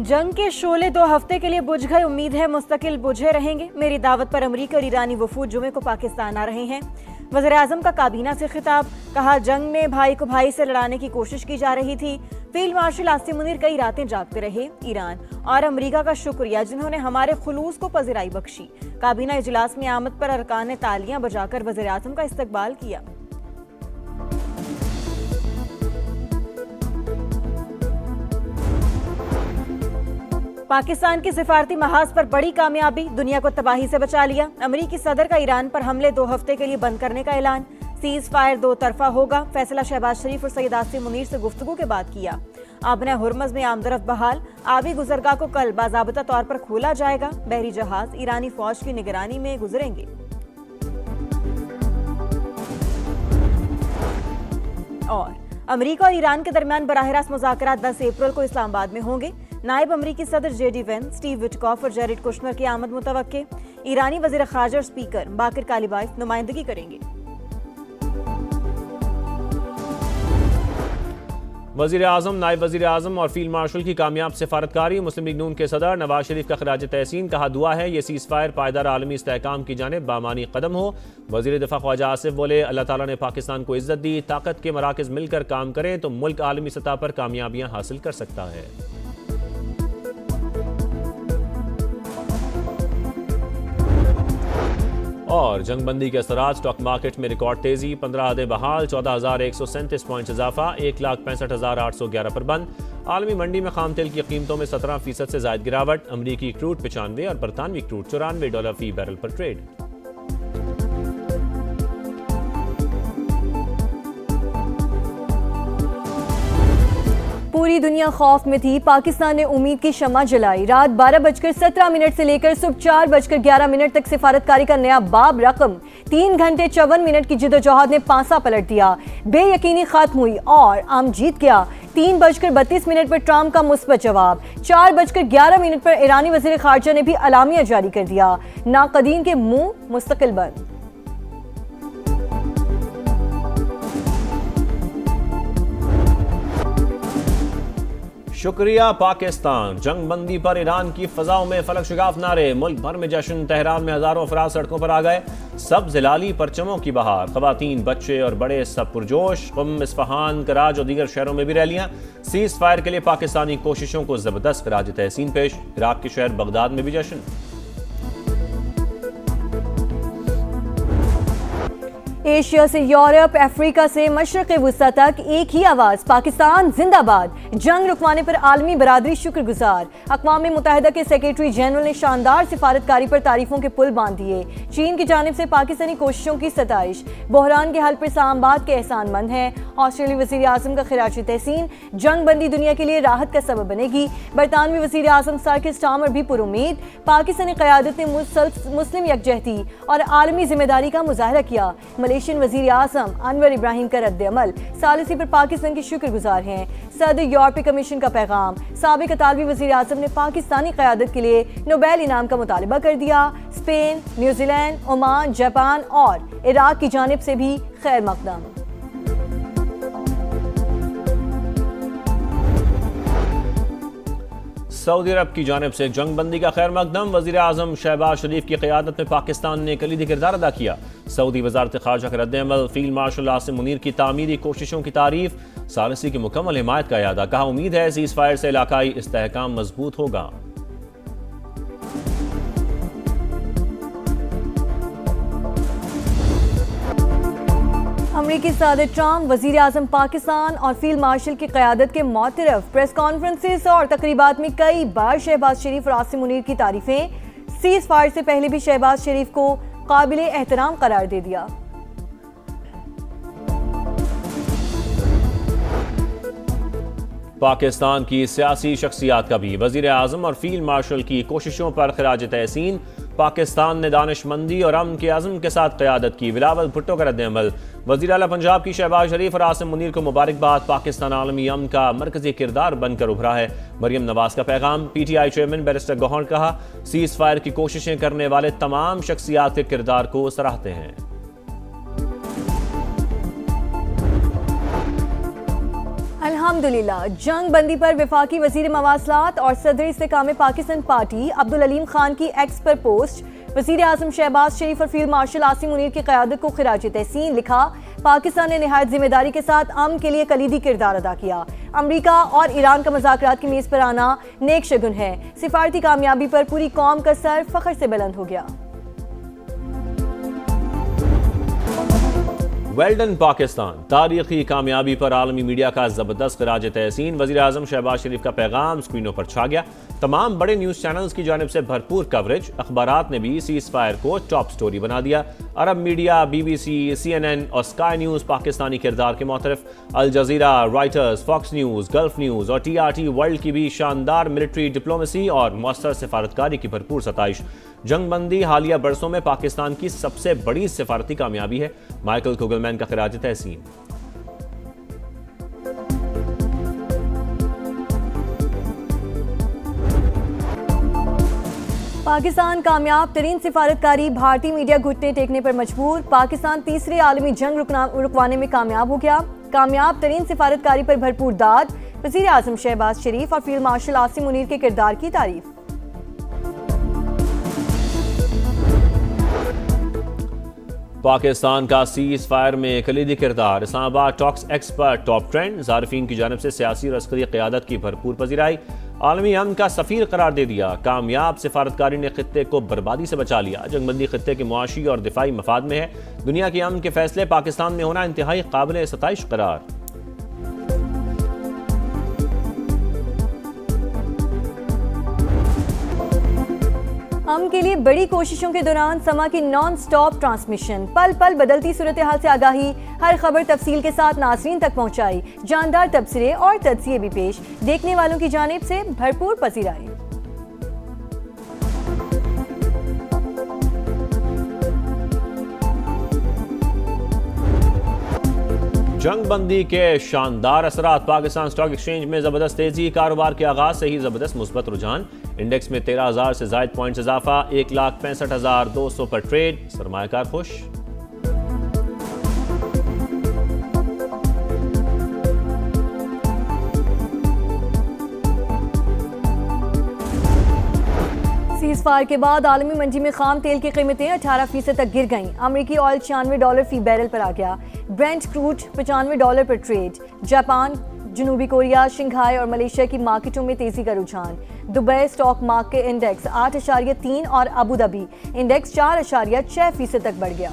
जंग के शोले 2 हफ्ते के लिए बुझ गए, उम्मीद है मुस्तकिल बुझे रहेंगे। मेरी दावत पर अमरीकी और ईरानी वफूद जुमे को पाकिस्तान आ रहे हैं। वज़ीर आज़म का काबीना से खिताब, कहा जंग में भाई को भाई से लड़ाने की कोशिश की जा रही थी। फील्ड मार्शल आसिम मुनीर कई रातें जागते रहे। ईरान और अमरीका का शुक्रिया जिन्होंने हमारे खुलूस को पज़िराई बख्शी। काबीना इजलास में आमद पर अरकान ने तालियां बजाकर वज़ीर आज़म का इस्तकबाल किया। पाकिस्तान की सिफारती महाज पर बड़ी कामयाबी, दुनिया को तबाही से बचा लिया। अमरीकी सदर का ईरान पर हमले 2 हफ्ते के लिए बंद करने का ऐलान। सीज फायर 2 तरफा होगा। फैसला शहबाज शरीफ और सैयद आसिम मुनीर से गुफ्तगू के बाद किया। आबना हुर्मज में आमदरफ्त बहाल। आबी गुजरगाह को कल बाज़ाबता तौर पर खोला जाएगा। बहरी जहाज ईरानी फौज की निगरानी में गुजरेंगे। और अमरीका और ईरान के दरमियान बराह रास्त मुज़ाकरात 10 अप्रैल को इस्लामाबाद में होंगे। नायब अमरीकी सदर JD वेंस, स्टीव विटकॉफ और जेरेड कुशनर की आमद मुतवक्के। ईरानी वज़ीर ख़ारजा और स्पीकर बाकिर कालिबाफ नुमाइंदगी करेंगे। वज़ीर आज़म, नायब वज़ीर आज़म और फील्ड मार्शल की कामयाब सिफारतकारी। मुस्लिम लीग नून के सदर नवाज शरीफ का खिराज तहसीन। कहा दुआ है ये सीज़ फायर पायदार आलमी इस्तेहकाम की जानिब बामानी कदम हो। वज़ीर दिफा ख्वाजा आसिफ बोले अल्लाह ताला ने पाकिस्तान को इज्जत दी। ताकत के मराकज़ मिलकर काम करें तो मुल्क आलमी सतह पर कामयाबियाँ हासिल कर सकता है। और जंगबंदी के असरात, स्टॉक मार्केट में रिकॉर्ड तेजी। 15 हदें बहाल, 14,137 पॉइंट इजाफा, 1,65,811 पर बंद। आलमी मंडी में खाम तेल की कीमतों में 17% से जायद गिरावट। अमरीकी क्रूड 95 और बरतानवी क्रूड $94 फी बैरल पर ट्रेड। पूरी दुनिया खौफ में थी। पाकिस्तान ने उम्मीद की शम्मा जलाई। रात 12:17 से लेकर सुबह 4:11 तक सिफारतकारी का नया बाब रकम। 3 घंटे 54 मिनट की जिदोजहद ने पांसा पलट दिया। बेयकीनी खत्म हुई और आम जीत गया। 3:32 पर ट्रंप का मुस्बत जवाब। 4:11 पर ईरानी वज़ीर ख़ारजा ने भी अलामिया जारी कर दिया। नाक़दीन के मुंह मुस्तकिल बंद। शुक्रिया पाकिस्तान। जंगबंदी पर ईरान की फजाओं में फलक शिगाफ नारे। मुल्क भर में जश्न। तेहरान में हजारों अफराद सड़कों पर आ गए। सब जिलाली परचमों की बहार। खवातीन, बच्चे और बड़े सब पुरजोश। कुम, इस्फहान, कराज और दीगर शहरों में भी रैलियां। सीज फायर के लिए पाकिस्तानी कोशिशों को जबरदस्त खिराज तहसीन पेश। इराक के शहर बगदाद में भी जश्न। एशिया से यूरोप, अफ्रीका से मशरक़ वुस्ता तक एक ही आवाज़, पाकिस्तान जिंदाबाद। जंग रुकवाने पर आलमी बरादरी शुक्रगुजार। अक़वाम मुत्तहिदा के सेक्रेटरी जनरल ने शानदार सिफारतकारी पर तारीफों के पुल बांध दिए। चीन की जानिब से पाकिस्तानी कोशिशों की सताइश। बहरान के हल पर इस्लामाबाद के एहसानमंद हैं। ऑस्ट्रेलियाई वज़ीर आज़म का खिराज तहसीन। जंग बंदी दुनिया के लिए राहत का सबब बनेगी। बरतानवी वज़ीर आज़म सर कीर स्टार्मर भी पुरुमीद। पाकिस्तानी क़यादत ने मुस्लिम यकजहती और आलमी जिम्मेदारी का मुजाहरा किया। मलेशियन वज़ीर आज़म अनवर इब्राहिम का रद्द-ए-अमल। सालिसी पर पाकिस्तान के शुक्रगुजार हैं। सदर यूरोपीय कमीशन का पैगाम। साबिक इतालवी वज़ीर आज़म ने पाकिस्तानी क़यादत के लिए नोबेल इनाम का मुतालबा कर दिया। स्पेन, न्यूजीलैंड, ओमान, जापान और इराक की जानिब से भी खैर मकदम। सऊदी अरब की जानिब से जंगबंदी का खैर मकदम। वज़ीर आज़म शहबाज शरीफ की क़यादत में पाकिस्तान ने कलीदी किरदार अदा किया। सऊदी वज़ारत ख़ारजा का रद्द-ए-अमल। फील्ड मार्शल आसिम मुनीर की तामीरी कोशिशों की तारीफ। सालिसी की मुकम्मल हिमायत का यादा। कहा उम्मीद है सीज़ फायर से इलाकाई इस्तेहकाम मजबूत होगा। अमरीकी सदर ट्रंप, वज़ीर आज़म पाकिस्तान और फील्ड मार्शल की क़यादत के मोतरफ प्रेस कॉन्फ्रेंसेस और तकरीबात में कई बार शहबाज शरीफ और आसिम मुनीर की तारीफें। सीज़ फायर से पहले भी शहबाज शरीफ को काबिल एहतराम करार दे दिया। पाकिस्तान की सियासी शख्सियात का भी वज़ीर आज़म और फील्ड मार्शल की कोशिशों पर खिराज तहसीन। पाकिस्तान ने दानिशमंदी और अमन के अज़्म के साथ क़यादत की। बिलावल भुट्टो का रद्द-ए-अमल। वज़ीर आला पंजाब की शहबाज शरीफ और आसिम मुनीर को मुबारकबाद। पाकिस्तान आलमी अमन का मरकज़ी किरदार बनकर उभरा है। मरियम नवाज का पैगाम। PTI चेयरमैन बैरिस्टर गौहर कहा सीज़ फायर की कोशिशें करने वाले तमाम शख्सियात के किरदार को सराहते हैं। अल्हम्दुलिल्लाह, जंग बंदी पर वफाकी वजीर मवासलात और सदर इस्तेकाम पाकिस्तान पार्टी अब्दुल अलीम खान की एक्स पर पोस्ट। वजीर आजम शहबाज शरीफ और फील्ड मार्शल आसिम मुनीर की क़यादत को खिराज तहसीन। लिखा, पाकिस्तान ने निहायत जिम्मेदारी के साथ अमन के लिए कलीदी किरदार अदा किया। अमरीका और ईरान का मुज़ाकरात की मेज़ पर आना नेक शगुन है। सिफारती कामयाबी पर पूरी कौम का सर फख्र से बुलंद हो गया। वेल्डन पाकिस्तान, तारीखी कामयाबी पर आलमी मीडिया का जबरदस्त खिराज तहसीन। वज़ीर आज़म शहबाज शरीफ का पैगाम स्क्रीनों पर छा गया। तमाम बड़े न्यूज़ चैनल्स की जानिब से भरपूर कवरेज। अखबारात ने भी सीज़ फायर को टॉप स्टोरी बना दिया। अरब मीडिया, BBC, CNN और स्काई न्यूज़ पाकिस्तानी किरदार के मोतरफ। Al Jazeera, Reuters, Fox News, Gulf News और TRT वर्ल्ड की भी शानदार मिलिट्री डिप्लोमेसी और मौसर सिफारतकारी की भरपूर सताइश। जंगबंदी हालिया बरसों में पाकिस्तान की सबसे बड़ी सिफारती कामयाबी है। माइकल कुगलमैन का खिराज तहसीन। पाकिस्तान कामयाब तरीन सिफारतकारी, भारतीय मीडिया घुटने टेकने पर मजबूर। पाकिस्तान तीसरी आलमी जंग रुकवाने में कामयाब हो गया। कामयाब तरीन सिफारतकारी पर भरपूर दाद। वज़ीर आज़म शहबाज शरीफ और फील्ड मार्शल आसिम मुनीर के किरदार की तारीफ। पाकिस्तान का सीज फायर में कलीदी किरदार। इस्लामाबाद टॉक्स एक्स पर टॉप ट्रेंड। ज़ारफीन की जानिब से सियासी और अस्करी क़यादत की भरपूर पजीराई। आलमी अमन का सफ़ीर करार दे दिया। कामयाब सिफारतकारी ने खित्ते को बर्बादी से बचा लिया। जंगबंदी खित्ते के मुआशी और दिफाई मफाद में है। दुनिया के अमन के फैसले पाकिस्तान में होना इंतहाई काबिल सताइश करार। हम के लिए बड़ी कोशिशों के दौरान समा की नॉन स्टॉप ट्रांसमिशन। पल पल बदलती सूरत हाल से आगाही, हर खबर तफसील के साथ नाज़रीन तक पहुंचाई। जानदार तबसरे और तज्ज़िये भी पेश। देखने वालों की जानिब से भरपूर पसीराई। जंगबंदी के शानदार असरात। पाकिस्तान स्टॉक एक्सचेंज में जबरदस्त तेजी। कारोबार के आगाज से ही जबरदस्त मुस्बत रुझान। इंडेक्स में 13,000 से जायद पॉइंट्स इजाफा। 1,65,200 पर ट्रेड। सरमायाकार खुश। सीज फायर के बाद आलमी मंडी में खाम तेल की कीमतें 18% तक गिर गईं। अमरीकी ऑयल $96 फी बैरल पर आ गया। ब्रेंट क्रूड $95 पर ट्रेड। जापान, जनूबी कोरिया, शंघाई और मलेशिया की मार्केटों में तेजी का रुझान। दुबई स्टॉक मार्केट इंडेक्स 8.3 और अबू धाबी इंडेक्स 4.6% तक बढ़ गया।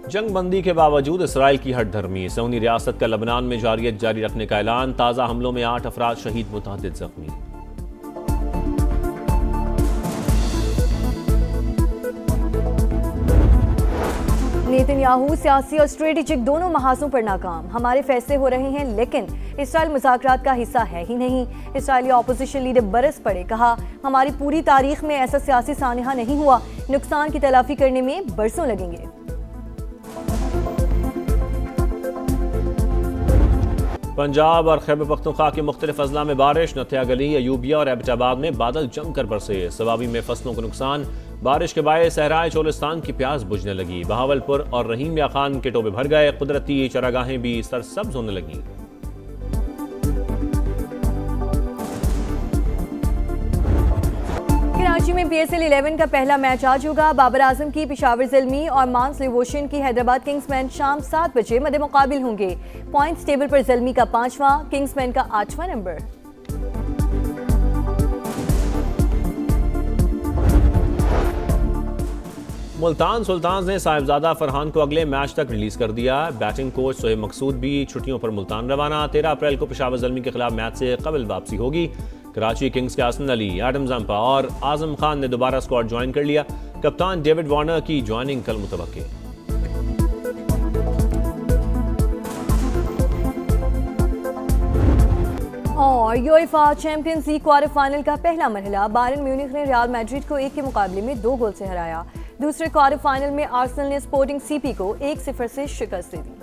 जंगबंदी के बावजूद इसराइल की हट धर्मी। सऊदी रियासत का लबनान में जारियत जारी रखने का ऐलान। ताज़ा हमलों में 8 अफराद शहीद, मुतअद्दिद जख्मी। नेतन्याहू सियासी और स्ट्रेटेजिक दोनों महाजों पर नाकाम। हमारे फैसले हो रहे हैं लेकिन इसराइल मुज़ाकरात का हिस्सा है ही नहीं। इसराइली ऑपोजिशन लीडर बरस पड़े। कहा, हमारी पूरी तारीख में ऐसा सियासी सानहा नहीं हुआ। नुकसान की तलाफी करने में बरसों लगेंगे। पंजाब और खैबर पख्तूनख्वा के मुख्तलिफ अजला में बारिश। नथिया गली, अयूबिया और एबटाबाद में बादल जमकर बरसे। सवाबी में फसलों को नुकसान। बारिश के बायस सहराए चोलिस्तान की प्यास बुझने लगी। बहावलपुर और रहीम या खान के टोबे भर गए। कुदरती चरागाहें भी सरसब्ज होने लगी। कराची में PSL 11 का पहला मैच आज होगा। बाबर आजम की पेशावर ज़ल्मी और मांस लिवोशन की हैदराबाद किंग्समैन शाम 7 बजे मद्दे मुकाबिल होंगे। पॉइंट्स टेबल पर ज़ल्मी का 5वां, किंग्समैन का 8वां नंबर। मुल्तान सुल्तान ने साहिबजादा फरहान को अगले मैच तक रिलीज कर दिया। बैटिंग कोच सोहेब मकसूद भी छुट्टियों पर मुल्तान रवाना। 13 अप्रैल को पेशावर ज़ल्मी के खिलाफ मैच से कबल वापसी होगी। कराची किंग्स के हसन अली, एडम जंपा और आजम खान ने दोबारा स्क्वाड ज्वाइन कर लिया। कप्तान डेविड वार्नर की ज्वाइनिंग कल मुतवक्के। और UEFA champions league quarter final का पहला मरहला। बायर्न म्यूनिख ने रियल मैड्रिड को 1 के मुकाबले में 2 गोल से हराया। दूसरे क्वार्टर फाइनल में आर्सेनल ने स्पोर्टिंग CP को 1-0 से शिकस्त दे दी।